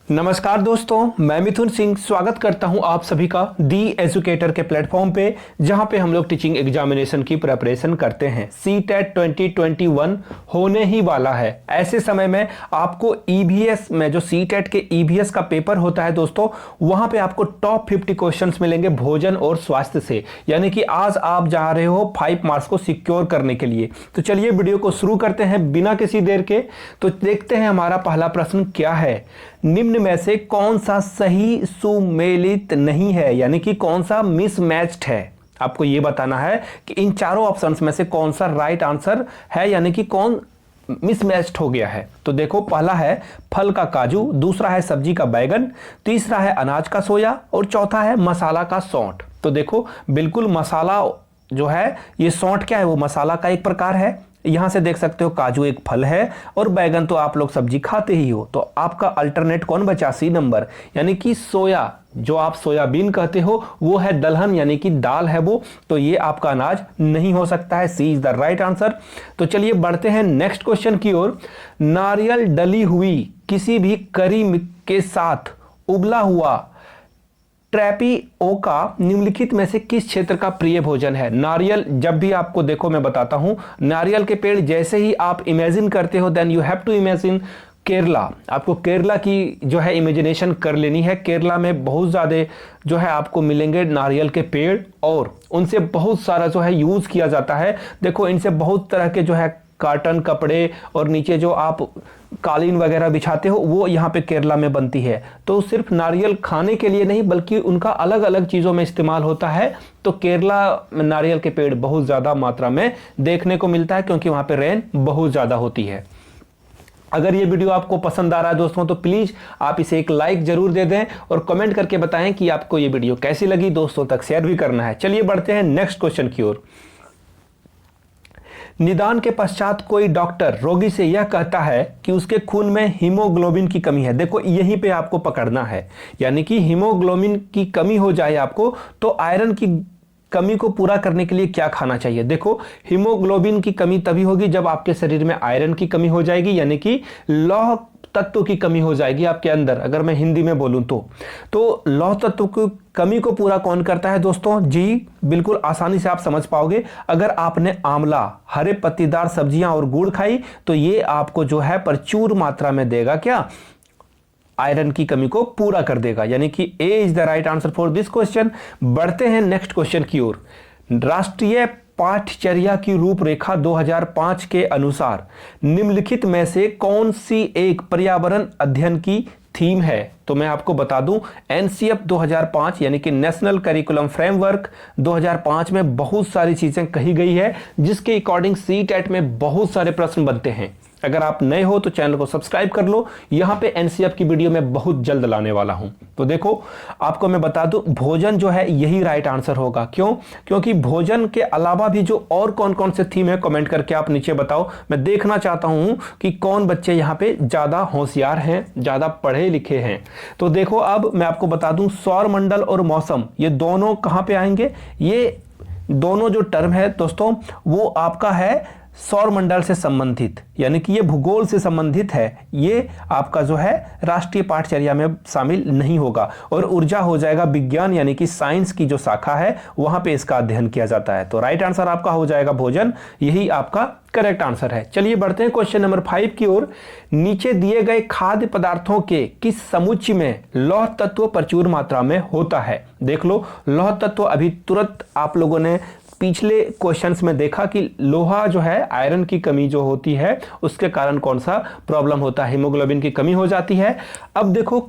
नमस्कार दोस्तों, मैं मिथुन सिंह स्वागत करता हूं आप सभी का दी एजुकेटर के प्लेटफॉर्म पे, जहां पे हम लोग टीचिंग एग्जामिनेशन की प्रिपरेशन करते हैं। सीटेट 2021 होने ही वाला है। ऐसे समय में आपको ईवीएस में जो सीटेट के ईवीएस का पेपर होता है दोस्तों, वहां पे आपको टॉप 50 क्वेश्चंस मिलेंगे भोजन और स्वास्थ्य से। यानी कि आज आप जा रहे हो 5 मार्क्स को सिक्योर करने के लिए। तो चलिए वीडियो को शुरू करते हैं बिना किसी देर के। तो देखते हैं हमारा पहला प्रश्न क्या है। निम्न में से कौन सा सही सुमेलित नहीं है, यानी कि कौन सा मिसमैच्ड है। आपको यह बताना है कि इन चारों ऑप्शंस में से कौन सा राइट आंसर है, यानी कि कौन मिसमैच्ड हो गया है। तो देखो, पहला है फल का काजू, दूसरा है सब्जी का बैगन, तीसरा है अनाज का सोया और चौथा है मसाला का सौंठ। तो देखो, बिल्कुल मसाला जो है, ये सौंठ क्या है, वो मसाला का एक प्रकार है। यहां से देख सकते हो काजू एक फल है और बैगन तो आप लोग सब्जी खाते ही हो। तो आपका अल्टरनेट कौन बचा? सी नंबर, यानी कि सोया, जो आप सोयाबीन कहते हो वो है दलहन, यानी कि दाल है वो। तो ये आपका अनाज नहीं हो सकता है। सी इज द राइट आंसर। तो चलिए बढ़ते हैं नेक्स्ट क्वेश्चन की ओर। नारियल डली हुई किसी भी करी के साथ उबला हुआ ट्रैपिओका निम्नलिखित में से किस क्षेत्र का प्रिय भोजन है? नारियल जब भी आपको देखो, मैं बताता हूं, नारियल के पेड़ जैसे ही आप इमेजिन करते हो, then you have to imagine Kerala. आपको केरला की जो है इमेजिनेशन कर लेनी है। केरला में बहुत ज़्यादा जो है आपको मिलेंगे नारियल के पेड़ और उनसे बहुत सारा जो है यूज़ किया जाता है। देखो, इनसे बहुत तरह के जो है कॉटन कपड़े और नीचे जो आप कालीन वगैरह बिछाते हो वो यहाँ पे केरला में बनती है। तो सिर्फ नारियल खाने के लिए नहीं बल्कि उनका अलग अलग चीज़ों में इस्तेमाल होता है। तो केरला में नारियल के पेड़ बहुत ज़्यादा मात्रा में देखने को मिलता है, क्योंकि वहाँ पे रेन बहुत ज़्यादा होती है। अगर ये वीडियो आपको पसंद आ रहा है दोस्तों, तो प्लीज़ आप इसे एक लाइक जरूर दे दें और कमेंट करके बताएं कि आपको ये वीडियो कैसी लगी। दोस्तों तक शेयर भी करना है। चलिए बढ़ते हैं नेक्स्ट क्वेश्चन की ओर। निदान के पश्चात कोई डॉक्टर रोगी से यह कहता है कि उसके खून में हीमोग्लोबिन की कमी है। देखो, यहीं पे आपको पकड़ना है, यानी कि हीमोग्लोबिन की कमी हो जाए आपको, तो आयरन की कमी को पूरा करने के लिए क्या खाना चाहिए? देखो, हीमोग्लोबिन की कमी तभी होगी जब आपके शरीर में आयरन की कमी हो जाएगी, यानी कि लौह तत्व की कमी हो जाएगी आपके अंदर। अगर मैं हिंदी में बोलूं तो लौह तत्व की कमी को पूरा कौन करता है दोस्तों? जी, बिल्कुल आसानी से आप समझ पाओगे। अगर आपने आंवला, हरे पत्तीदार सब्जियां और गुड़ खाई तो ये आपको जो है प्रचुर मात्रा में देगा क्या? आयरन की कमी को पूरा कर देगा, यानी कि A is the right answer for this question. बढ़ते हैं नेक्स्ट क्वेश्चन की ओर। राष्ट्रीय पाठ्यचर्या की रूपरेखा 2005 के अनुसार निम्नलिखित में से कौन सी एक पर्यावरण अध्ययन की थीम है? तो मैं आपको बता दूं, एनसीएफ 2005 यानी कि नेशनल करिकुलम फ्रेमवर्क 2005 में बहुत सारी चीजें कही गई है, जिसके अकॉर्डिंग सीटेट में बहुत सारे प्रश्न बनते हैं। अगर आप नए हो तो चैनल को सब्सक्राइब कर लो। यहां पे एनसीएफ की वीडियो मैं बहुत जल्द लाने वाला हूं। तो देखो, आपको मैं बता दूं, भोजन जो है यही राइट आंसर होगा। क्यों? क्योंकि भोजन के अलावा भी जो और कौन कौन से थीम है, कमेंट करके आप नीचे बताओ। मैं देखना चाहता हूं कि कौन बच्चे यहां पे ज्यादा होशियार हैं, ज्यादा पढ़े लिखे हैं। तो देखो, अब मैं आपको बता दूं, सौर मंडल और मौसम ये दोनों कहां पे आएंगे? ये दोनों जो टर्म है दोस्तों, वो आपका है सौर मंडल से संबंधित, यानी कि ये भूगोल से संबंधित है। ये आपका जो है राष्ट्रीय पाठ्यचर्या में शामिल नहीं होगा। और ऊर्जा हो जाएगा विज्ञान, यानी कि साइंस की जो शाखा है वहां पे इसका अध्ययन किया जाता है। तो राइट आंसर आपका हो जाएगा भोजन, यही आपका करेक्ट आंसर है। चलिए बढ़ते हैं क्वेश्चन नंबर 5 की ओर। नीचे दिए गए खाद्य पदार्थों के किस समुच्चय में लौह तत्व प्रचुर मात्रा में होता है? देख लो, लौह तत्व अभी तुरंत आप लोगों ने पिछले क्वेश्चंस में देखा कि लोहा जो है, आयरन की कमी जो होती है उसके कारण कौन सा प्रॉब्लम होता है? हीमोग्लोबिन की कमी हो जाती है। अब देखो,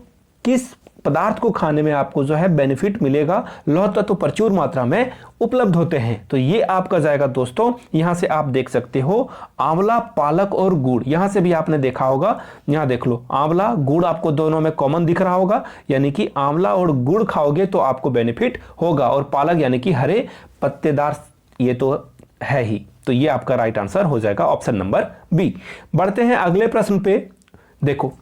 किस पदार्थ को खाने में आपको जो है बेनिफिट मिलेगा? लौह तत्व प्रचुर मात्रा में उपलब्ध होते हैं। तो ये आपका जाएगा दोस्तों, यहां से आप देख सकते हो आंवला, पालक और गुड़। यहां से भी आपने देखा होगा, यहां देख लो, आंवला गुड़ आपको दोनों में कॉमन दिख रहा होगा, यानी कि आंवला और गुड़ खाओगे तो आपको बेनिफिट होगा। और पालक यानी कि हरे पत्तेदार, ये तो है ही। तो ये आपका राइट आंसर हो जाएगा ऑप्शन नंबर बी। बढ़ते हैं अगले प्रश्न पे। देखो,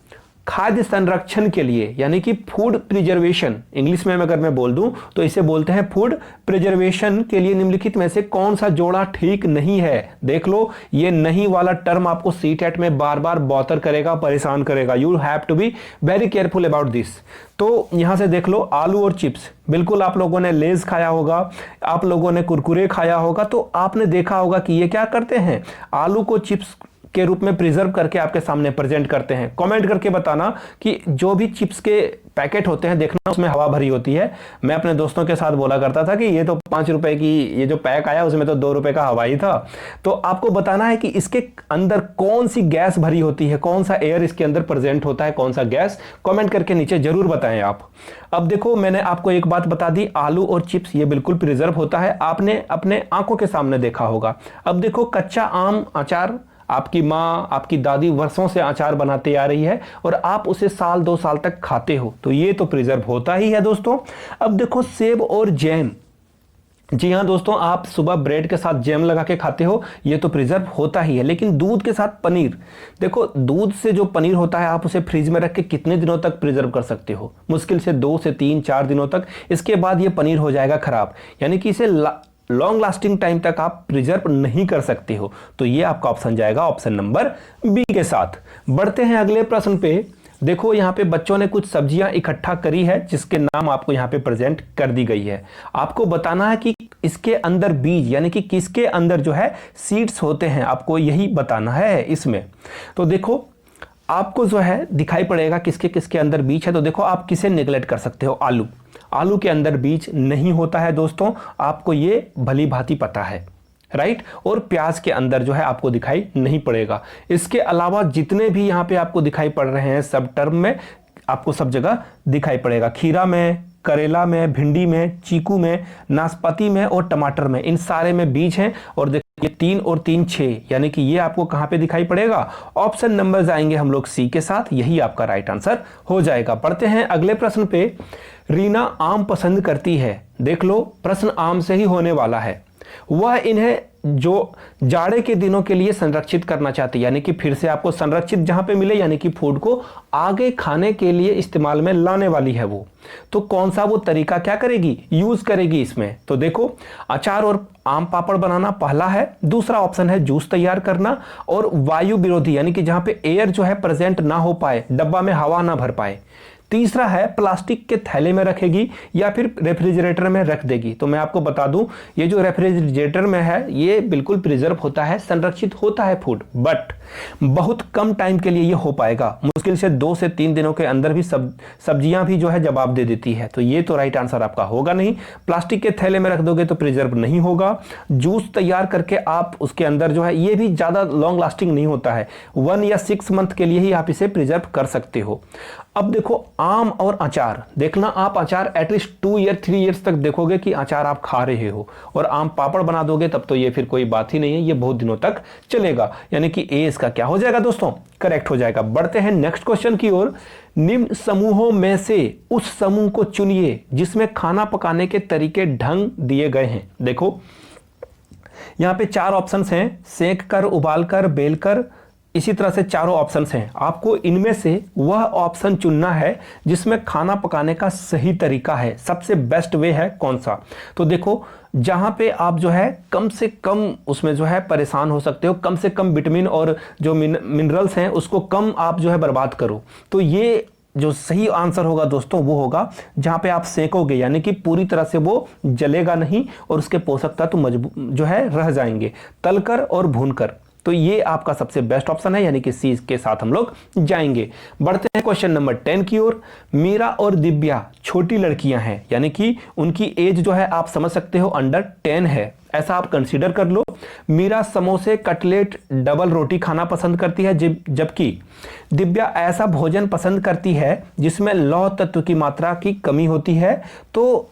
खाद्य संरक्षण के लिए, यानी कि फूड प्रिजर्वेशन, इंग्लिश में अगर मैं बोल दूं तो इसे बोलते हैं फूड प्रिजर्वेशन के लिए निम्नलिखित में से कौन सा जोड़ा ठीक नहीं है। देख लो, ये नहीं वाला टर्म आपको सीटेट में बार बार बॉदर करेगा, परेशान करेगा। You have to be very careful about this. तो यहां से देख लो, आलू और चिप्स, बिल्कुल आप लोगों ने लेज खाया होगा, आप लोगों ने कुरकुरे खाया होगा, तो आपने देखा होगा कि ये क्या करते हैं, आलू को चिप्स के रूप में प्रिजर्व करके आपके सामने प्रेजेंट करते हैं। कमेंट करके बताना कि जो भी चिप्स के पैकेट होते हैं, देखना उसमें हवा भरी होती है। मैं अपने दोस्तों के साथ बोला करता था कि ये तो 5 रुपए की ये जो पैक आया उसमें तो 2 रुपए का हवा ही था। तो आपको बताना है कि इसके अंदर कौन सी गैस भरी होती है, कौन सा एयर इसके अंदर प्रेजेंट होता है, कौन सा गैस, कमेंट करके नीचे जरूर बताएं आप। अब देखो, मैंने आपको एक बात बता दी, आलू और चिप्स ये बिल्कुल प्रिजर्व होता है, आपने अपने आंखों के सामने देखा होगा। अब देखो, कच्चा आम अचार, आपकी माँ, आपकी दादी वर्षों से अचार बनाते आ रही है और आप उसे साल 2 साल तक खाते हो, तो ये तो प्रिजर्व होता ही है दोस्तों। अब देखो, सेब और जैम, जी हाँ दोस्तों, आप सुबह ब्रेड के साथ जैम लगा के खाते हो, ये तो प्रिजर्व होता ही है। लेकिन दूध के साथ पनीर, देखो दूध से जो पनीर होता है आप उसे फ्रिज में रख के कितने दिनों तक प्रिजर्व कर सकते हो, मुश्किल से 2 से 3 4 दिनों तक, इसके बाद ये पनीर हो जाएगा खराब, यानी कि इसे लॉन्ग लास्टिंग टाइम तक आप प्रिजर्व नहीं कर सकते हो। तो ये आपका ऑप्शन जाएगा ऑप्शन नंबर बी के साथ। बढ़ते हैं अगले प्रश्न पे। देखो, यहाँ पे बच्चों ने कुछ सब्जियां इकट्ठा करी है जिसके नाम आपको यहाँ पे प्रेजेंट कर दी गई है। आपको बताना है कि इसके अंदर बीज, यानी कि किसके अंदर जो है सीड्स होते हैं, आपको यही बताना है इसमें। तो देखो, आपको जो है दिखाई पड़ेगा किसके किसके अंदर बीज है। तो देखो, आप किसे निगलेक्ट कर सकते हो, आलू, आलू के अंदर बीज नहीं होता है दोस्तों, आपको ये भली भांति पता है, राइट। और प्याज के अंदर जो है आपको दिखाई नहीं पड़ेगा। इसके अलावा जितने भी यहाँ पे आपको दिखाई पड़ रहे हैं सब टर्म में, आपको सब जगह दिखाई पड़ेगा। खीरा में, करेला में, भिंडी में, चीकू में, नाशपाती में और टमाटर में, इन सारे में बीज हैं। और देखिए 3 और 3 6, यानी कि ये आपको कहां पे दिखाई पड़ेगा, ऑप्शन नंबर जाएंगे हम लोग सी के साथ, यही आपका राइट आंसर हो जाएगा। पढ़ते हैं अगले प्रश्न पे। रीना आम पसंद करती है, देख लो प्रश्न आम से ही होने वाला है। वह इन्हें जो जाड़े के दिनों के लिए संरक्षित करना चाहती है, यानी कि फिर से आपको संरक्षित जहां पे मिले, यानी कि फूड को आगे खाने के लिए इस्तेमाल में लाने वाली है वो। तो कौन सा वो तरीका क्या करेगी, यूज करेगी इसमें। तो देखो, अचार और आम पापड़ बनाना पहला है, दूसरा ऑप्शन है जूस तैयार करना और वायु विरोधी, यानी कि जहां पे एयर जो है प्रेजेंट ना हो पाए, डब्बा में हवा ना भर पाए। तीसरा है प्लास्टिक के थैले में रखेगी या फिर रेफ्रिजरेटर में रख देगी। तो मैं आपको बता दूं, ये जो रेफ्रिजरेटर में है ये बिल्कुल प्रिजर्व होता है, संरक्षित होता है फूड, बट बहुत कम टाइम के लिए ये हो पाएगा, मुश्किल से 2 से 3 दिनों के अंदर भी सब्जियां भी जो है जवाब दे देती है। तो ये तो राइट आंसर आपका होगा नहीं। प्लास्टिक के थैले में रख दोगे तो प्रिजर्व नहीं होगा। जूस तैयार करके आप उसके अंदर जो है, ये भी ज्यादा लॉन्ग लास्टिंग नहीं होता है, 1 या 6 मंथ के लिए ही आप इसे प्रिजर्व कर सकते हो। अब देखो, आम और अचार, देखना आप अचार एटलीस्ट 2 ईयर 3 ईयर्स तक देखोगे कि अचार आप खा रहे हो, और आम पापड़ बना दोगे तब तो ये फिर कोई बात ही नहीं है, ये बहुत दिनों तक चलेगा। यानी कि ए इसका क्या हो जाएगा दोस्तों, करेक्ट हो जाएगा। बढ़ते हैं नेक्स्ट क्वेश्चन की ओर। निम्न समूहों में से उस समूह को चुनिए जिसमें खाना पकाने के तरीके ढंग दिए गए हैं। देखो, यहां पे 4 ऑप्शंस हैं, सेक कर, उबाल कर, बेल कर, इसी तरह से चारों ऑप्शंस हैं। आपको इनमें से वह ऑप्शन चुनना है जिसमें खाना पकाने का सही तरीका है, सबसे बेस्ट वे है कौन सा। तो देखो, जहां पे आप जो है कम से कम उसमें जो है परेशान हो सकते हो, कम से कम विटामिन और जो मिनरल्स हैं उसको कम आप जो है बर्बाद करो, तो ये जो सही आंसर होगा दोस्तों वो होगा जहां पे आप सेकोगे, यानी कि पूरी तरह से वो जलेगा नहीं और उसके पोषक तत्व जो है रह जाएंगे, तलकर और भूनकर। तो ये आपका सबसे बेस्ट ऑप्शन है, यानी कि सी के साथ हम लोग जाएंगे। बढ़ते हैं क्वेश्चन नंबर 10 की ओर। मीरा और दिव्या छोटी लड़कियां हैं, यानी कि उनकी एज जो है आप समझ सकते हो अंडर 10 है, ऐसा आप कंसीडर कर लो। मीरा समोसे, कटलेट, डबल रोटी खाना पसंद करती है, जबकि दिव्या ऐसा भोजन पसंद करती है जिसमें लौह तत्व की मात्रा की कमी होती है। तो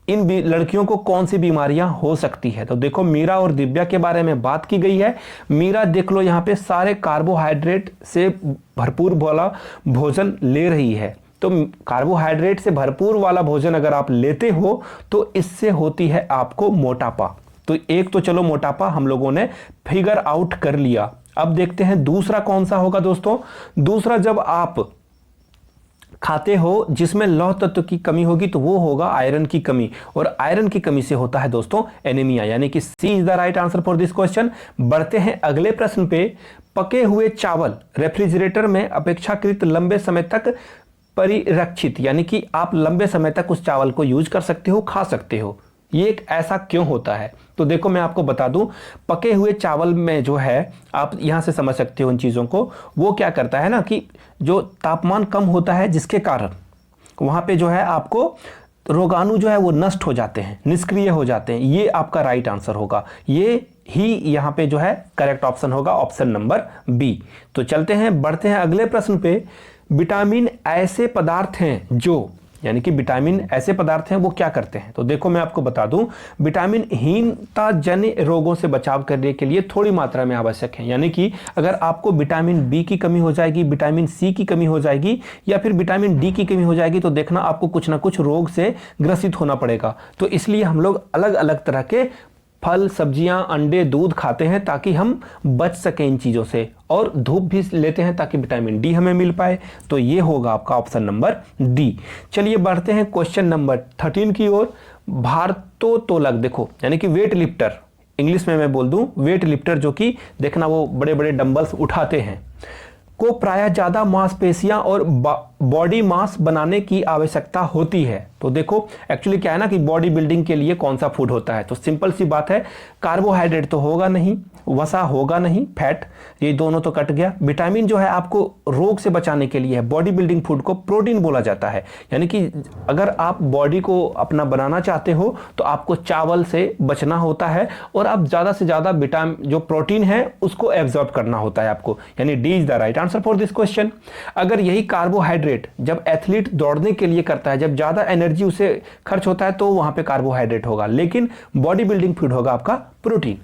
इन लड़कियों को कौन सी बीमारियां हो सकती है। तो देखो, मीरा और दिव्या के बारे में बात की गई है। मीरा देख लो यहाँ पे सारे कार्बोहाइड्रेट से भरपूर वाला भोजन ले रही है। तो कार्बोहाइड्रेट से भरपूर वाला भोजन अगर आप लेते हो तो इससे होती है आपको मोटापा। तो एक तो चलो मोटापा हम लोगों ने फिगर आउट कर लिया। अब देखते हैं दूसरा कौन सा होगा दोस्तों। दूसरा, जब आप खाते हो जिसमें लौह तत्व की कमी होगी तो वो होगा आयरन की कमी, और आयरन की कमी से होता है दोस्तों एनीमिया, यानी कि C is the right answer for this question. बढ़ते हैं अगले प्रश्न पे। पके हुए चावल रेफ्रिजरेटर में अपेक्षाकृत लंबे समय तक परिरक्षित, यानी कि आप लंबे समय तक उस चावल को यूज कर सकते हो, खा सकते हो, ये एक ऐसा क्यों होता है? तो देखो मैं आपको बता दूं, पके हुए चावल में जो है, आप यहां से समझ सकते हो इन चीजों को, वो क्या करता है ना कि जो तापमान कम होता है जिसके कारण वहां पे जो है आपको रोगाणु जो है वो नष्ट हो जाते हैं, निष्क्रिय हो जाते हैं। ये आपका राइट आंसर होगा, ये ही यहां पे जो है करेक्ट ऑप्शन होगा, ऑप्शन नंबर बी। तो चलते हैं, बढ़ते हैं अगले प्रश्न पे। विटामिन ऐसे पदार्थ हैं जो, यानी कि विटामिन ऐसे पदार्थ हैं वो क्या करते हैं? तो देखो मैं आपको बता दूं, विटामिन हीनता जन्य रोगों से बचाव करने के लिए थोड़ी मात्रा में आवश्यक है। यानी कि अगर आपको विटामिन बी की कमी हो जाएगी, विटामिन सी की कमी हो जाएगी, या फिर विटामिन डी की कमी हो जाएगी, तो देखना आपको कुछ ना कुछ रोग से ग्रसित होना पड़ेगा। तो इसलिए हम लोग अलग अलग तरह के फल, सब्जियां, अंडे, दूध खाते हैं ताकि हम बच सकें इन चीज़ों से, और धूप भी लेते हैं ताकि विटामिन डी हमें मिल पाए। तो ये होगा आपका ऑप्शन नंबर डी। चलिए बढ़ते हैं क्वेश्चन नंबर 13 की ओर। भारोत्तोलक, देखो यानी कि वेट लिफ्टर, इंग्लिश में मैं बोल दूं वेट लिफ्टर, जो कि देखना वो बड़े बड़े डंबल्स उठाते हैं, को प्रायः ज़्यादा मांसपेशियां और बॉडी मास बनाने की आवश्यकता होती है। तो देखो एक्चुअली क्या है ना कि बॉडी बिल्डिंग के लिए कौन सा फूड होता है? तो सिंपल सी बात है, कार्बोहाइड्रेट तो होगा नहीं, वसा होगा नहीं, फैट, ये दोनों तो कट गया। विटामिन जो है आपको रोग से बचाने के लिए है। बॉडी बिल्डिंग फूड को प्रोटीन बोला जाता है, यानी कि अगर आप बॉडी को अपना बनाना चाहते हो तो आपको चावल से बचना होता है, और आप ज़्यादा से ज़्यादा विटामिन जो प्रोटीन है उसको एब्जॉर्ब करना होता है आपको, यानी D is the right answer for this question. अगर यही कार्बोहाइड्रेट जब एथलीट दौड़ने के लिए करता है, जब ज़्यादा एनर्जी उसे खर्च होता है, तो वहां पे कार्बोहाइड्रेट होगा, लेकिन बॉडी बिल्डिंग फूड होगा आपका प्रोटीन।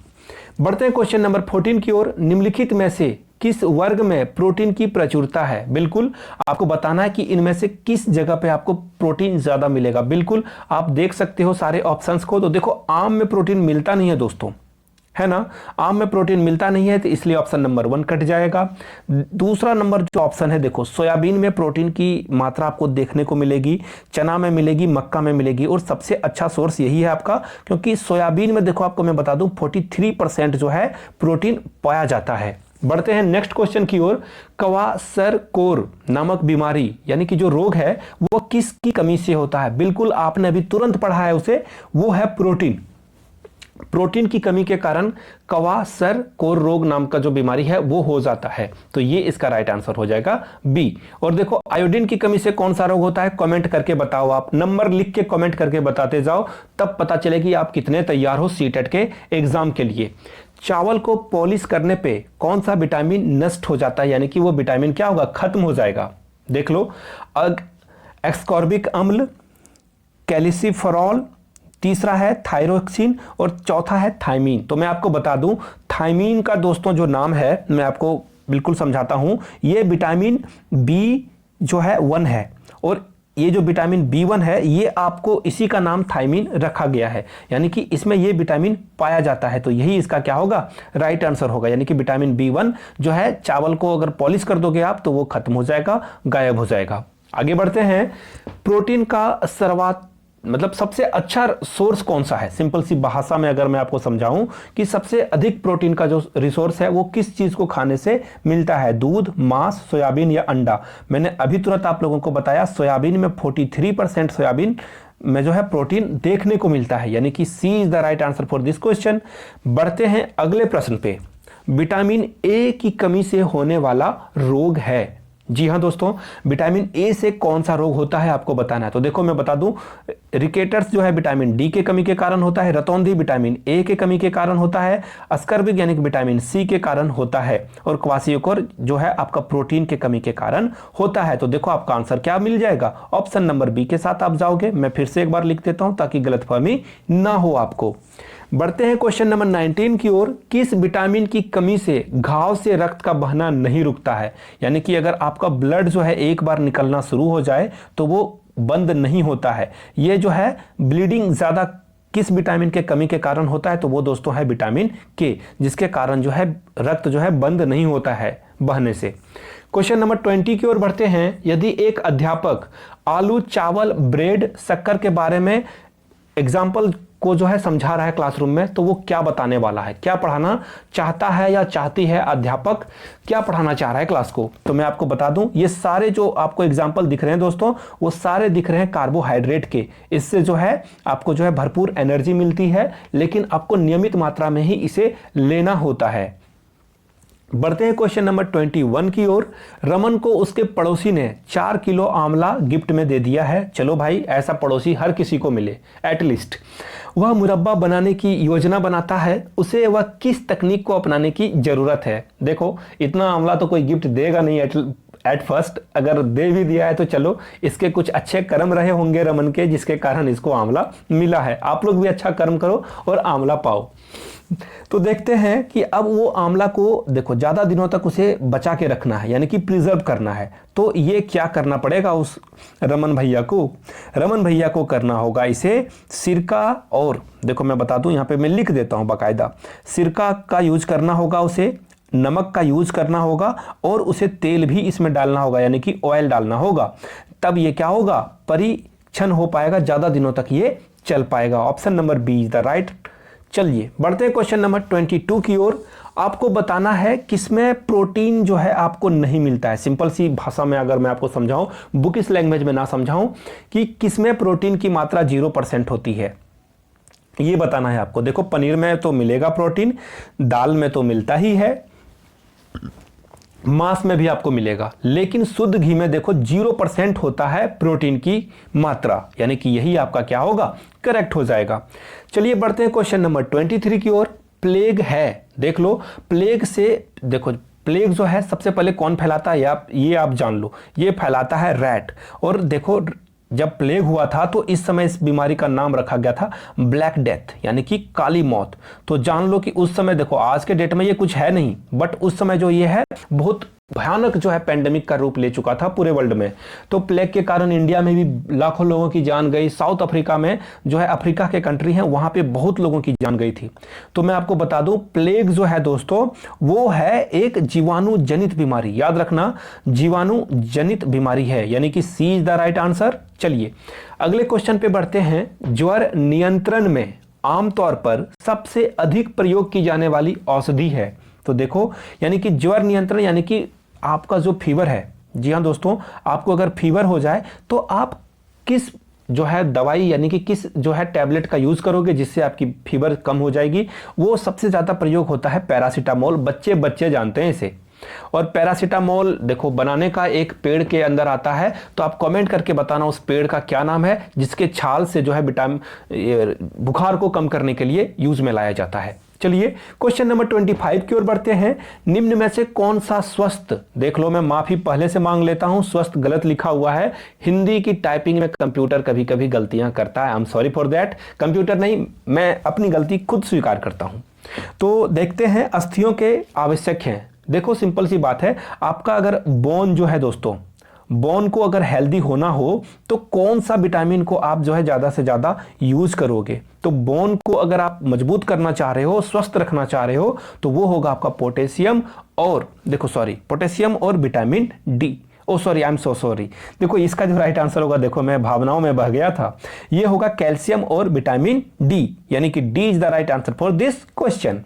बढ़ते हैं क्वेश्चन नंबर 14 की ओर। निम्नलिखित में से किस वर्ग में प्रोटीन की प्रचुरता है? बिल्कुल आपको बताना है कि इनमें से किस जगह पे आपको प्रोटीन ज्यादा मिलेगा। बिल्कुल आप देख सकते हो सारे ऑप्शंस को। तो देखो आम में प्रोटीन मिलता नहीं है दोस्तों, है ना, आम में प्रोटीन मिलता नहीं है, तो इसलिए ऑप्शन नंबर 1 कट जाएगा। दूसरा नंबर जो ऑप्शन है, देखो सोयाबीन में प्रोटीन की मात्रा आपको देखने को मिलेगी, चना में मिलेगी, मक्का में मिलेगी, और सबसे अच्छा सोर्स यही है आपका, क्योंकि सोयाबीन में देखो आपको मैं बता दूं 43% जो है प्रोटीन पाया जाता है। बढ़ते हैं नेक्स्ट क्वेश्चन की ओर। क्वाशरकोर नामक बीमारी, यानी कि जो रोग है वो किसकी कमी से होता है? बिल्कुल आपने अभी तुरंत पढ़ा है उसे, वो है प्रोटीन। प्रोटीन की कमी के कारण क्वाशरकोर रोग नाम का जो बीमारी है वो हो जाता है। तो ये इसका राइट आंसर हो जाएगा बी। और देखो आयोडीन की कमी से कौन सा रोग होता है? कमेंट करके बताओ, आप नंबर लिख के कमेंट करके बताते जाओ, तब पता चलेगी आप कितने तैयार हो सीटेट के एग्जाम के लिए। चावल को पॉलिश करने पे कौन सा विटामिन नष्ट हो जाता है, यानी कि वो विटामिन क्या होगा? खत्म हो जाएगा। देख लो, एस्कॉर्बिक अम्ल, कैल्सिफेरॉल, तीसरा है थायरोक्सिन, और चौथा है थायमीन। तो मैं आपको बता दूं, थायमीन का दोस्तों जो नाम है मैं आपको बिल्कुल समझाता हूं, ये विटामिन बी जो है 1 है, और ये जो विटामिन B1 है ये आपको इसी का नाम थायमीन रखा गया है, यानी कि इसमें ये विटामिन पाया जाता है। तो यही इसका क्या होगा? राइट आंसर होगा, यानी कि विटामिन B1 जो है चावल को अगर पॉलिश कर दोगे आप तो वो खत्म हो जाएगा, गायब हो जाएगा। आगे बढ़ते हैं। प्रोटीन का मतलब सबसे अच्छा सोर्स कौन सा है? सिंपल सी भाषा में अगर मैं आपको समझाऊं कि सबसे अधिक प्रोटीन का जो रिसोर्स है वो किस चीज को खाने से मिलता है? दूध, मांस, सोयाबीन या अंडा? मैंने अभी तुरंत आप लोगों को बताया, सोयाबीन में 43% सोयाबीन में जो है प्रोटीन देखने को मिलता है, यानी कि C is the right answer for this question. बढ़ते हैं अगले प्रश्न पे। विटामिन ए की कमी से होने वाला रोग है। जी हाँ दोस्तों, विटामिन ए से कौन सा रोग होता है आपको बताना है। तो देखो मैं बता दूं, रिकेटर्स जो है विटामिन डी के कमी के कारण होता है, रतौंधी विटामिन ए के कमी के कारण होता है, अस्कर्बिक यानी कि विटामिन सी के कारण होता है, और क्वाशियोकोर जो है आपका प्रोटीन के कमी के कारण होता है। तो देखो आपका आंसर क्या मिल जाएगा? ऑप्शन नंबर बी के साथ आप जाओगे। मैं फिर से एक बार लिख देता हूं ताकि गलतफहमी ना हो आपको। बढ़ते हैं क्वेश्चन नंबर 19 की ओर। किस विटामिन की कमी से घाव से रक्त का बहना नहीं रुकता है? यानी कि अगर आपका ब्लड जो है एक बार निकलना शुरू हो जाए तो वो बंद नहीं होता है। ये जो है ब्लीडिंग ज्यादा किस विटामिन के कमी के कारण होता है? तो वो दोस्तों है विटामिन के, जिसके कारण जो है रक्त जो है बंद नहीं होता है, बहने से। क्वेश्चन नंबर 20 की ओर बढ़ते हैं। यदि एक अध्यापक आलू, चावल, ब्रेड, शक्कर के बारे में एग्जाम्पल को जो है समझा रहा है क्लासरूम में, तो वो क्या बताने वाला है, क्या पढ़ाना चाहता है या चाहती है अध्यापक, क्या पढ़ाना चाह रहा है क्लास को? तो मैं आपको बता दूं, ये सारे जो आपको एग्जाम्पल दिख रहे हैं दोस्तों, वो सारे दिख रहे हैं कार्बोहाइड्रेट के। इससे जो है आपको जो है भरपूर एनर्जी मिलती है, लेकिन आपको नियमित मात्रा में ही इसे लेना होता है। बढ़ते हैं क्वेश्चन नंबर 21 की ओर। रमन को उसके पड़ोसी ने 4 किलो आंवला गिफ्ट में दे दिया है। चलो भाई, ऐसा पड़ोसी हर किसी को मिले एटलीस्ट। वह मुरब्बा बनाने की योजना बनाता है, उसे वह किस तकनीक को अपनाने की जरूरत है? देखो, इतना आंवला तो कोई गिफ्ट देगा नहीं एट फर्स्ट, अगर दे भी दिया है तो चलो, इसके कुछ अच्छे कर्म रहे होंगे रमन के, जिसके कारण इसको आंवला मिला है। आप लोग भी अच्छा कर्म करो और आंवला पाओ। तो देखते हैं कि अब वो आंवला को देखो ज्यादा दिनों तक उसे बचा के रखना है, यानी कि प्रिजर्व करना है। तो ये क्या करना पड़ेगा उस रमन भैया को? रमन भैया को करना होगा इसे सिरका, और देखो मैं बता दूं, यहाँ पे मैं लिख देता हूं बाकायदा, सिरका का यूज करना होगा उसे, नमक का यूज करना होगा, और उसे तेल भी इसमें डालना होगा, यानी कि ऑयल डालना होगा। तब ये क्या होगा, परीक्षण हो पाएगा, ज्यादा दिनों तक ये चल पाएगा। Option number B is the right. चलिए बढ़ते हैं क्वेश्चन नंबर 22 की ओर। आपको बताना है किसमें प्रोटीन जो है आपको नहीं मिलता है। सिंपल सी भाषा में अगर मैं आपको समझाऊं, बुकिश लैंग्वेज में ना समझाऊं, कि किसमें प्रोटीन की मात्रा 0% होती है, ये बताना है आपको। देखो, पनीर में तो मिलेगा प्रोटीन, दाल में तो मिलता ही है, मांस में भी आपको मिलेगा, लेकिन शुद्ध घी में देखो 0% होता है प्रोटीन की मात्रा, यानी कि यही आपका क्या होगा, करेक्ट हो जाएगा। चलिए बढ़ते हैं क्वेश्चन नंबर 23 की ओर। प्लेग है, देख लो, प्लेग से देखो, प्लेग जो है सबसे पहले कौन फैलाता है, ये आप जान लो, ये फैलाता है रैट। और देखो, जब प्लेग हुआ था तो इस समय इस बीमारी का नाम रखा गया था ब्लैक डेथ, यानी कि काली मौत। तो जान लो कि उस समय, देखो आज के डेट में ये कुछ है नहीं, बट उस समय जो ये है बहुत भयानक जो है पेंडेमिक का रूप ले चुका था पूरे वर्ल्ड में। तो प्लेग के कारण इंडिया में भी लाखों लोगों की जान गई, साउथ अफ्रीका में जो है, अफ्रीका के कंट्री है, वहां पे बहुत लोगों की जान गई थी। तो मैं आपको बता दूं, प्लेग जो है दोस्तों, वो है एक जीवाणु जनित बीमारी, याद रखना, जीवाणु जनित बीमारी है, यानी कि C is the right answer. चलिए अगले क्वेश्चन पे बढ़ते हैं। ज्वर नियंत्रण में आमतौर पर सबसे अधिक प्रयोग की जाने वाली औषधि है। तो देखो, यानी कि ज्वर नियंत्रण, यानी कि आपका जो फीवर है, जी हाँ दोस्तों, आपको अगर फीवर हो जाए तो आप किस जो है दवाई, यानी कि किस जो है टैबलेट का यूज करोगे जिससे आपकी फीवर कम हो जाएगी? वो सबसे ज्यादा प्रयोग होता है पैरासीटामोल। बच्चे जानते हैं इसे। और पैरासीटामोल देखो बनाने का एक पेड़ के अंदर आता है, तो आप कमेंट करके बताना उस पेड़ का क्या नाम है, जिसके छाल से जो है बुखार को कम करने के लिए यूज में लाया जाता है। चलिए क्वेश्चन नंबर 25 की ओर बढ़ते हैं। निम्न में से कौन सा स्वस्थ, देख लो मैं माफी पहले से मांग लेता हूं, स्वस्थ गलत लिखा हुआ है। हिंदी की टाइपिंग में कंप्यूटर कभी कभी गलतियां करता है, I am sorry for that. Computer नहीं, मैं अपनी गलती खुद स्वीकार करता हूं। तो देखते हैं, अस्थियों के आवश्यक हैं। देखो सिंपल सी बात है, आपका अगर बोन जो है दोस्तों, बोन को अगर हेल्दी होना हो तो कौन सा विटामिन को आप जो है ज्यादा से ज्यादा यूज करोगे? तो बोन को अगर आप मजबूत करना चाह रहे हो, स्वस्थ रखना चाह रहे हो, तो वो होगा आपका पोटेशियम और देखो सॉरी, पोटेशियम और vitamin D. Oh sorry, I am so sorry. देखो इसका जो राइट आंसर होगा, देखो मैं भावनाओं में बह गया था, ये होगा कैल्शियम और विटामिन डी, यानी कि D is the right answer for this question.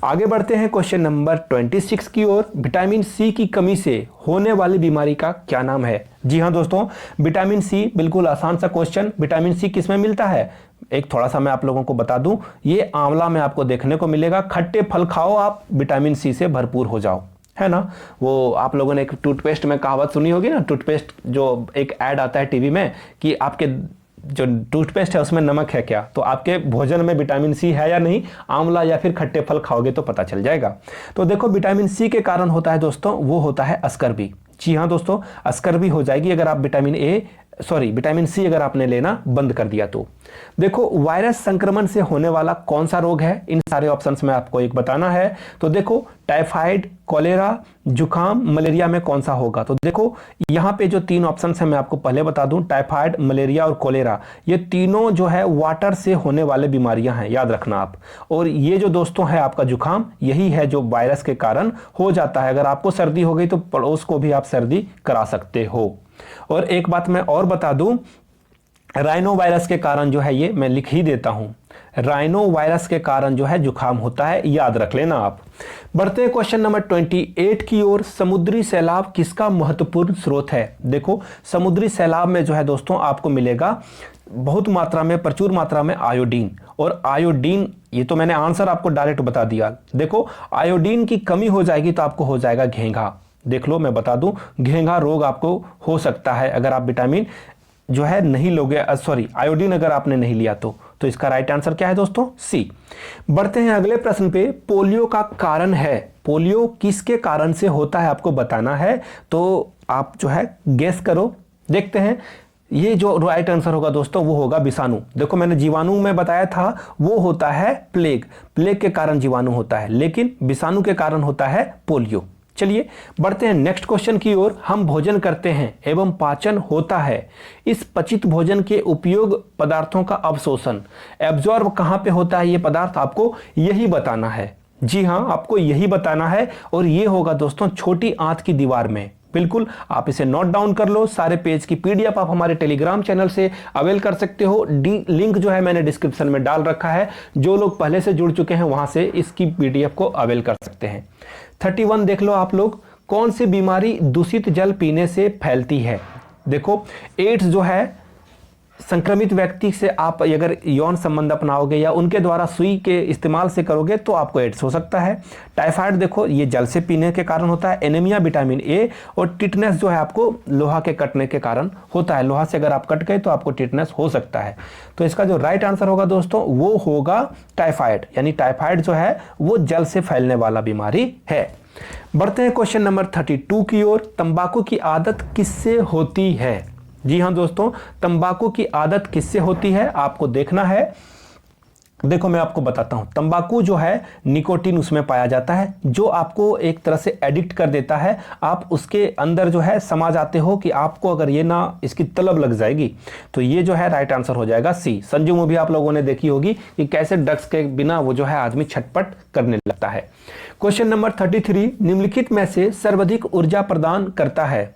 आगे बढ़ते हैं क्वेश्चन नंबर 26 की ओर। विटामिन सी की कमी से होने वाली बीमारी का क्या नाम है? जी हां दोस्तों, विटामिन सी, बिल्कुल आसान सा क्वेश्चन। विटामिन सी किसमें मिलता है? एक थोड़ा सा मैं आप लोगों को बता दूं, ये आंवला में आपको देखने को मिलेगा। खट्टे फल खाओ आप, विटामिन सी से भरपूर हो जाओ, है ना। वो आप लोगों ने एक टूथपेस्ट में कहावत सुनी होगी ना, टूथपेस्ट जो एक ऐड आता है टीवी में कि आपके जो टूथपेस्ट है उसमें नमक है क्या, तो आपके भोजन में विटामिन सी है या नहीं, आंवला या फिर खट्टे फल खाओगे तो पता चल जाएगा। तो देखो विटामिन सी के कारण होता है दोस्तों, वो होता है अस्कर्बी। जी हाँ दोस्तों, अस्कर्बी हो जाएगी अगर आप विटामिन ए विटामिन सी अगर आपने लेना बंद कर दिया तो। देखो वायरस संक्रमण से होने वाला कौन सा रोग है, इन सारे ऑप्शंस में आपको एक बताना है। तो देखो टाइफाइड, कॉलेरा, जुकाम, मलेरिया में कौन सा होगा। तो देखो यहाँ पे जो 3 ऑप्शंस हैं मैं आपको पहले बता दूं, टाइफाइड, मलेरिया और कॉलेरा, ये तीनों जो है वाटर से होने वाले बीमारियां हैं, याद रखना आप। और ये जो दोस्तों है आपका जुकाम, यही है जो वायरस के कारण हो जाता है। अगर आपको सर्दी हो गई तो पड़ोस को भी आप सर्दी करा सकते हो। और एक बात मैं और बता दूं, राइनो वायरस के कारण जो है, ये मैं लिख ही देता हूं, राइनो वायरस के कारण जो है जुकाम होता है, याद रख लेना आप। बढ़ते हैं क्वेश्चन नंबर 28 की ओर। समुद्री सैलाब किसका महत्वपूर्ण स्रोत है। देखो समुद्री सैलाब में जो है दोस्तों आपको मिलेगा बहुत मात्रा में, प्रचुर मात्रा में आयोडीन। और आयोडीन, ये तो मैंने आंसर आपको डायरेक्ट बता दिया। देखो आयोडीन की कमी हो जाएगी तो आपको हो जाएगा घेंघा। देख लो मैं बता दूं, घेंघा रोग आपको हो सकता है अगर आप विटामिन जो है नहीं लोगे, आयोडीन अगर आपने नहीं लिया तो इसका राइट आंसर क्या है दोस्तों, सी। बढ़ते हैं अगले प्रश्न पे। पोलियो का कारण है, पोलियो किसके कारण से होता है आपको बताना है। तो आप जो है गेस करो, देखते हैं। ये जो राइट आंसर होगा दोस्तों वो होगा विषाणु। देखो मैंने जीवाणु में बताया था, वो होता है प्लेग, प्लेग के कारण जीवाणु होता है, लेकिन विषाणु के कारण होता है पोलियो। चलिए बढ़ते हैं नेक्स्ट क्वेश्चन की ओर। हम भोजन करते हैं एवं पाचन होता है, इस पचित भोजन के उपयोग पदार्थों का अवशोषण, एब्जॉर्ब कहां पे होता है ये पदार्थ, आपको यही बताना है। जी हां, आपको यही बताना है। और ये होगा दोस्तों छोटी आंत की दीवार में। बिल्कुल आप इसे नोट डाउन कर लो। सारे पेज की पीडीएफ आप हमारे टेलीग्राम चैनल से अवेल कर सकते हो। लिंक जो है मैंने डिस्क्रिप्शन में डाल रखा है, जो लोग पहले से जुड़ चुके हैं वहां से इसकी पीडीएफ को अवेल कर सकते हैं। 31 देख लो आप लोग, कौन सी बीमारी दूषित जल पीने से फैलती है। देखो एड्स जो है, संक्रमित व्यक्ति से आप अगर यौन संबंध अपनाओगे या उनके द्वारा सुई के इस्तेमाल से करोगे तो आपको एड्स हो सकता है। टाइफाइड देखो ये जल से पीने के कारण होता है। Anaemia vitamin A. और टिटनेस जो है आपको लोहा के कटने के कारण होता है, लोहा से अगर आप कट गए तो आपको टिटनेस हो सकता है। तो इसका जो राइट आंसर होगा दोस्तों वो होगा टाइफाइड, यानी टाइफाइड जो है वो जल से फैलने वाला बीमारी है। बढ़ते हैं क्वेश्चन नंबर 32 की ओर। तंबाकू की आदत किससे होती है। जी हां दोस्तों, तंबाकू की आदत किससे होती है आपको देखना है। देखो मैं आपको बताता हूं, तंबाकू जो है निकोटीन उसमें पाया जाता है, जो आपको एक तरह से एडिक्ट कर देता है। आप उसके अंदर जो है समा जाते हो कि आपको अगर ये ना इसकी तलब लग जाएगी। तो ये जो है राइट आंसर हो जाएगा सी। संजू मूवी आप लोगों ने देखी होगी कि कैसे ड्रग्स के बिना वो जो है आदमी छटपट करने लगता है। क्वेश्चन नंबर 33, निम्नलिखित में से सर्वाधिक ऊर्जा प्रदान करता है।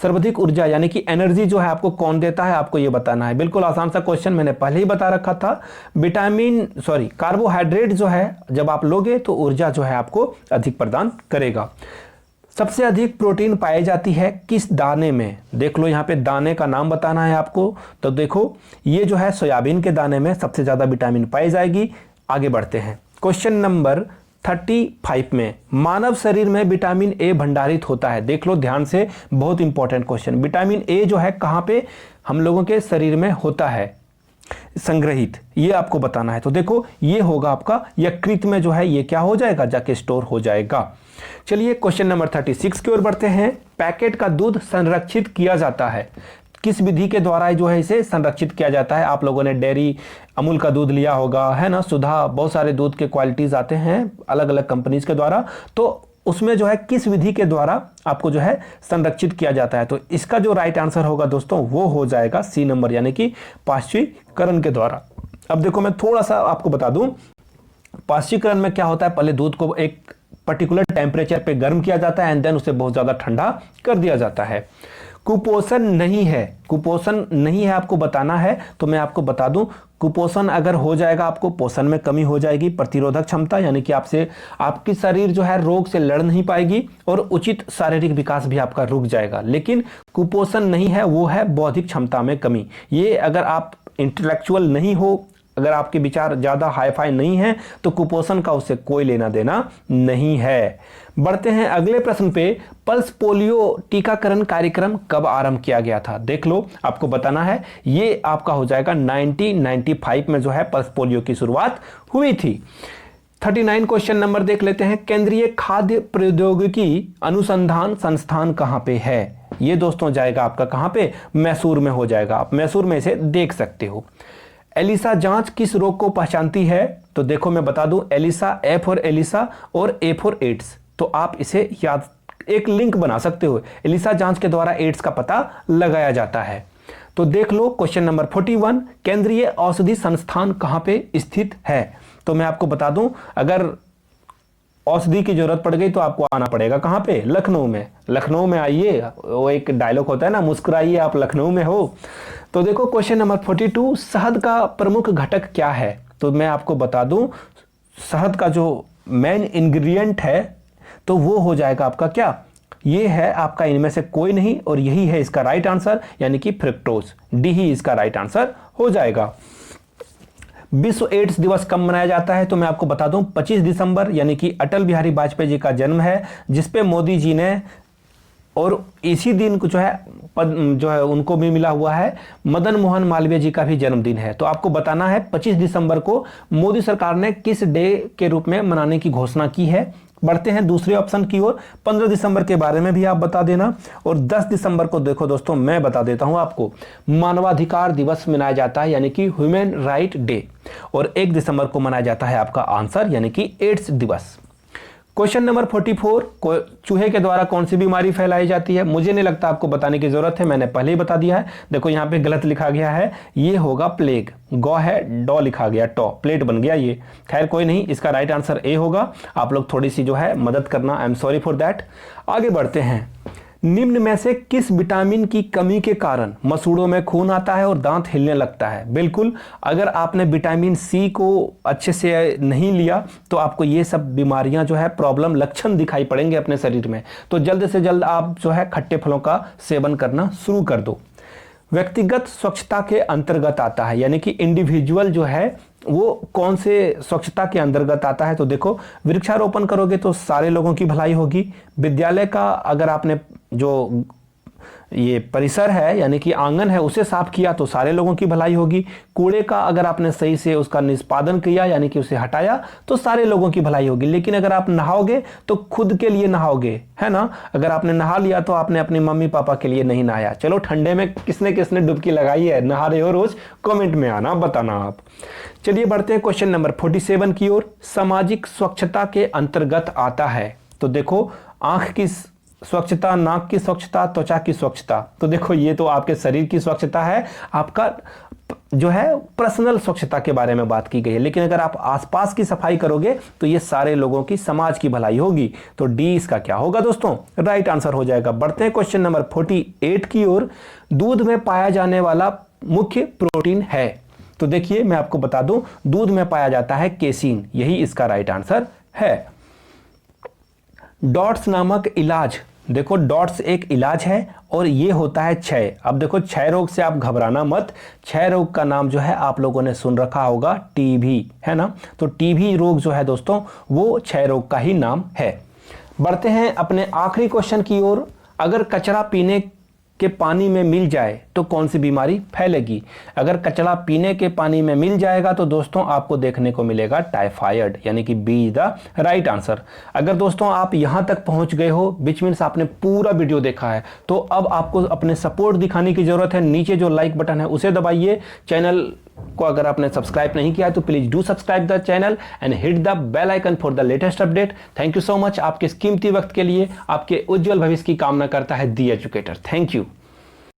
सर्वाधिक ऊर्जा यानी कि एनर्जी जो है आपको कौन देता है, आपको ये बताना है। बिल्कुल आसान सा क्वेश्चन, मैंने पहले ही बता रखा था। कार्बोहाइड्रेट जो है जब आप लोगे तो ऊर्जा जो है आपको अधिक प्रदान करेगा। सबसे अधिक प्रोटीन पाई जाती है किस दाने में। देख लो यहाँ पे दाने का नाम बताना है आपको। तो देखो ये जो है सोयाबीन के दाने में सबसे ज्यादा विटामिन पाई जाएगी। आगे बढ़ते हैं क्वेश्चन नंबर 35 में, मानव शरीर में विटामिन ए भंडारित होता है। देख लो ध्यान से, बहुत इंपॉर्टेंट क्वेश्चन। विटामिन ए जो है कहां पे हम लोगों के शरीर में होता है संग्रहित, ये आपको बताना है। तो देखो ये होगा आपका यकृत में जो है ये क्या हो जाएगा, जाके स्टोर हो जाएगा। चलिए क्वेश्चन नंबर 36 की ओर बढ़ते हैं। पैकेट का दूध संरक्षित किया जाता है, किस विधि के द्वारा जो है इसे संरक्षित किया जाता है। आप लोगों ने डेयरी अमूल का दूध लिया होगा, है ना, सुधा, बहुत सारे दूध के क्वालिटीज आते हैं अलग अलग कंपनीज के द्वारा। तो उसमें जो है किस विधि के द्वारा आपको जो है संरक्षित किया जाता है। तो इसका जो राइट आंसर होगा दोस्तों वो हो जाएगा सी नंबर, यानी कि पाश्चुरीकरण के द्वारा। अब देखो मैं थोड़ा सा आपको बता दूं, पाश्चुरीकरण में क्या होता है, पहले दूध को एक पर्टिकुलर टेम्परेचर पे गर्म किया जाता है एंड देन उसे बहुत ज्यादा ठंडा कर दिया जाता है। कुपोषण नहीं है, कुपोषण नहीं है आपको बताना है। तो मैं आपको बता दूं, कुपोषण अगर हो जाएगा आपको पोषण में कमी हो जाएगी, प्रतिरोधक क्षमता यानी कि आपकी शरीर जो है रोग से लड़ नहीं पाएगी और उचित शारीरिक विकास भी आपका रुक जाएगा। लेकिन कुपोषण नहीं है, वो है बौद्धिक क्षमता में कमी। ये अगर आप इंटेलेक्चुअल नहीं हो, अगर आपके विचार ज्यादा हाईफाई नहीं है तो कुपोषण का उससे कोई लेना देना नहीं है। बढ़ते हैं अगले प्रश्न पे। पल्स पोलियो टीकाकरण कार्यक्रम कब आरंभ किया गया था। देख लो आपको बताना है, ये आपका हो जाएगा 1995 में जो है पल्स पोलियो की शुरुआत हुई थी। 39 क्वेश्चन नंबर देख लेते हैं। केंद्रीय खाद्य प्रौद्योगिकी अनुसंधान संस्थान कहां पे है। ये दोस्तों जाएगा आपका कहाँ पे, मैसूर में हो जाएगा। आप मैसूर में इसे देख सकते हो। एलिसा जांच किस रोग को पहचानती है, तो देखो मैं बता दूं, एलिसा, ए फॉर एलिसा और ए फॉर एड्स। तो आप इसे याद, एक लिंक बना सकते हो, एलिसा जांच के द्वारा एड्स का पता लगाया जाता है। तो देख लो क्वेश्चन नंबर 41, केंद्रीय औषधि संस्थान कहां पे स्थित है। तो मैं आपको बता दूं, अगर औषधि की जरूरत पड़ गई तो आपको आना पड़ेगा कहां पे, लखनऊ में। लखनऊ में आइए, वो एक डायलॉग होता है ना, मुस्कुराइए आप लखनऊ में हो। तो देखो क्वेश्चन नंबर 42, शहद का प्रमुख घटक क्या है। तो मैं आपको बता दूं, शहद का जो मेन इंग्रेडिएंट है तो वो हो जाएगा आपका क्या, ये है आपका इनमें से कोई नहीं, और यही है इसका राइट आंसर, यानी कि फ्रुक्टोज। डी ही इसका राइट आंसर हो जाएगा। विश्व एड्स दिवस कब मनाया जाता है, तो मैं आपको बता दूं 25 दिसंबर, यानी कि अटल बिहारी वाजपेयी जी का जन्म है, जिसपे मोदी जी ने, और इसी दिन को जो है उनको भी मिला हुआ है, मदन मोहन मालवीय जी का भी जन्मदिन है। तो आपको बताना है 25 दिसंबर को मोदी सरकार ने किस डे के रूप में मनाने की घोषणा की है। बढ़ते हैं दूसरे ऑप्शन की ओर, 15 दिसंबर के बारे में भी आप बता देना। और 10 दिसंबर को देखो दोस्तों, मैं बता देता हूं आपको, मानवाधिकार दिवस मनाया जाता है, यानी कि ह्यूमन राइट डे। और 1 दिसंबर को मनाया जाता है आपका आंसर, यानी कि एड्स दिवस। क्वेश्चन नंबर 44, चूहे के द्वारा कौन सी बीमारी फैलाई जाती है। मुझे नहीं लगता आपको बताने की जरूरत है, मैंने पहले ही बता दिया है। देखो यहाँ पे गलत लिखा गया है, ये होगा प्लेग। गौ है, डॉ लिखा गया, टॉ, प्लेट बन गया ये। खैर कोई नहीं, इसका राइट आंसर ए होगा। आप लोग थोड़ी सी जो है मदद करना, I am sorry for that. आगे बढ़ते हैं, निम्न में से किस विटामिन की कमी के कारण मसूड़ों में खून आता है और दांत हिलने लगता है। बिल्कुल, अगर आपने विटामिन सी को अच्छे से नहीं लिया तो आपको ये सब बीमारियां जो है, प्रॉब्लम, लक्षण दिखाई पड़ेंगे अपने शरीर में। तो जल्द से जल्द आप जो है खट्टे फलों का सेवन करना शुरू कर दो। व्यक्तिगत स्वच्छता के अंतर्गत आता है, यानी कि इंडिविजुअल जो है वो कौन से स्वच्छता के अंतर्गत आता है। तो देखो, वृक्षारोपण करोगे तो सारे लोगों की भलाई होगी। विद्यालय का अगर आपने जो ये परिसर है, यानी कि आंगन है, उसे साफ किया तो सारे लोगों की भलाई होगी। कूड़े का अगर आपने सही से उसका निष्पादन किया, यानी कि उसे हटाया, तो सारे लोगों की भलाई होगी। लेकिन अगर आप नहाओगे तो खुद के लिए नहाओगे, है ना। अगर आपने नहा लिया तो आपने अपने मम्मी पापा के लिए नहीं नहाया। चलो, ठंडे में किसने किसने डुबकी लगाई है, नहा रहे हो रोज, कमेंट में आना, बताना आप। चलिए बढ़ते हैं क्वेश्चन नंबर 47 की ओर। सामाजिक स्वच्छता के अंतर्गत आता है, तो देखो, आंख की स्वच्छता, नाक की स्वच्छता, त्वचा की स्वच्छता। तो देखो, ये तो आपके शरीर की स्वच्छता है, आपका जो है पर्सनल स्वच्छता के बारे में बात की गई है। लेकिन अगर आप आसपास की सफाई करोगे तो ये सारे लोगों की, समाज की भलाई होगी। तो डी इसका क्या होगा दोस्तों, राइट आंसर हो जाएगा। बढ़ते हैं क्वेश्चन नंबर 48 की ओर। दूध में पाया जाने वाला मुख्य प्रोटीन है, तो देखिए मैं आपको बता दूं, दूध में पाया जाता है केसीन, यही इसका राइट आंसर है। डॉट्स नामक इलाज, देखो डॉट्स एक इलाज है और ये होता है क्षय। अब देखो, क्षय रोग से आप घबराना मत। क्षय रोग का नाम जो है आप लोगों ने सुन रखा होगा, टीबी, है ना। तो टीबी रोग जो है दोस्तों, वो क्षय रोग का ही नाम है। बढ़ते हैं अपने आखिरी क्वेश्चन की ओर। अगर कचरा पीने के पानी में मिल जाए तो कौन सी बीमारी फैलेगी। अगर कचरा पीने के पानी में मिल जाएगा तो दोस्तों आपको देखने को मिलेगा टाइफाइड, यानी कि B is the right answer. अगर दोस्तों आप यहां तक पहुंच गए हो, विच मीन्स आपने पूरा वीडियो देखा है, तो अब आपको अपने सपोर्ट दिखाने की जरूरत है। नीचे जो लाइक बटन है उसे दबाइए। चैनल को अगर आपने सब्सक्राइब नहीं किया है तो please do subscribe the channel and hit the bell icon for the latest update. Thank you so much. आपके कीमती वक्त के लिए, आपके उज्जवल भविष्य की कामना करता है दी एजुकेटर। Thank you.